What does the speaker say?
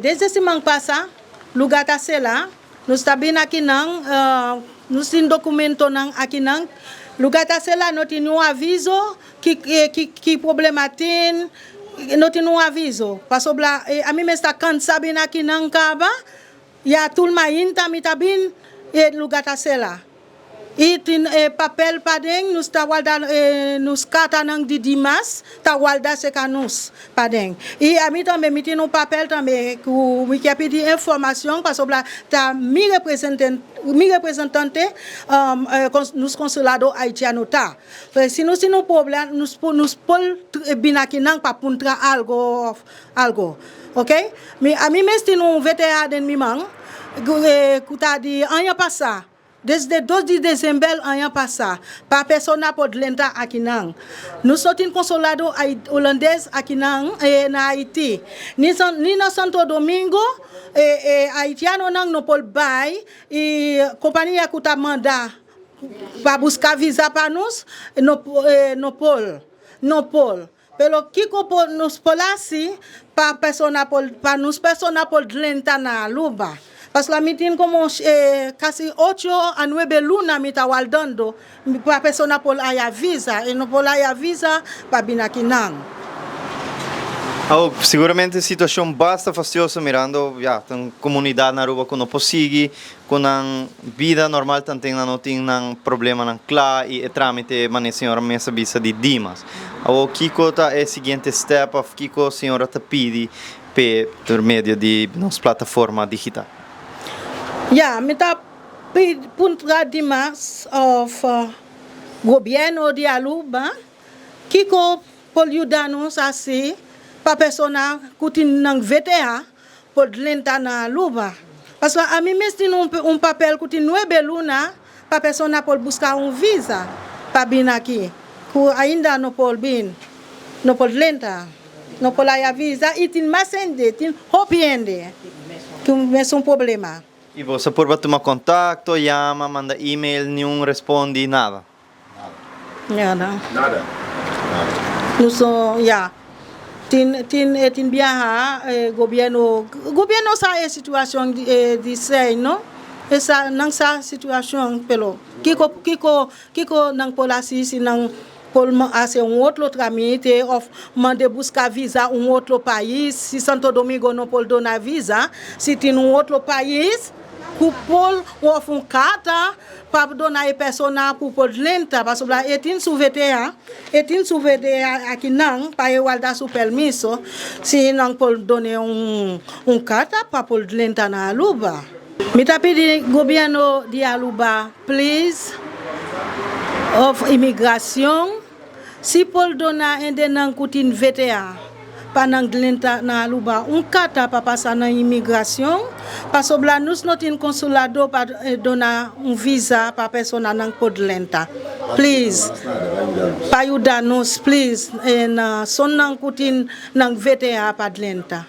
Desde semana passada, lugar tá lá, nós também aqui não, nós temos documento não aqui não, lugar tá lá, nós temos um aviso que problema tem, nós temos um aviso, parce que a mim me está cansado aqui não caba, e a turma inta mi também lugar tá lá. E tin papel padeng nus ta walda nus kata nang di dimas ta walda se kanus padeng. E a mi também mi tin un papel também ku mi pedir informação parce que ta mi representante nos consulado haitiano ta. Se nus tin un problema nus pol binaki nang pa puntra algo. OK? A mi mes tin un VTA den mi mang ku ta di anya passa. Desde 2 de dezembro ano passado, para pessoa pode lenta aqui não. Nós só temos consulado holandês aqui não na Haiti. Ni na Santo Domingo, haitiano não pode buy e companhia que tá mandar para buscar visa para nós, no pol. Pelo que nos polasi para pessoa pode lenta na luba. Parce que la mitin como casi 8 a 9 luna mi ta waldando para persona por aya visa e no por aya visa para binaki nang. Sicuramente a situação basta fastidiosa mirando a comunidade na rua que não possui, com a vida normal também não tem problema na clá e tramite, mas a senhora me sabia de Dimas. O Kiko tá é o seguinte step of Kiko a senhora te pede por meio de nossa plataforma digital. Me tá puntra Dimas of governo de Aruba Kiko pode ajudar-nos assim para pessoa que tem VTA pode lentar na Aruba. Parce que a mim mesmo tem papel que tem 9 luna para pessoa pode buscar visa para vir aqui. Que ainda não pode vir, não pode lentar, não pode ir a visa e tem mais ainda, tem hope ainda, que é problema. E você pode tomar contato, chama, manda e-mail, nenhum responde, nada? Nada. Nós tem viajar governo sabe a situação de sei, não? Essa não sabe a situação pelo Kiko não pode assistir não pode fazer outro tramite ou mandar buscar visa outro país. Se Santo Domingo não pode dar visa, se tem outro país que pode carta para dar a pessoa que pode lenta, parce que tem VTA aqui não para guardar seu permisso, se não pode dar carta para pode lenta na Aruba. Me tá pedindo governo de Aruba, please, of imigração, se pode dar ainda não tem VTA. Para lenta na Aruba, carta para passar na imigração, parce que nós não temos consulado para dar visa para pessoa não pode lenta. Please, para ajudar-nos, please, só não tem VTA para lenta.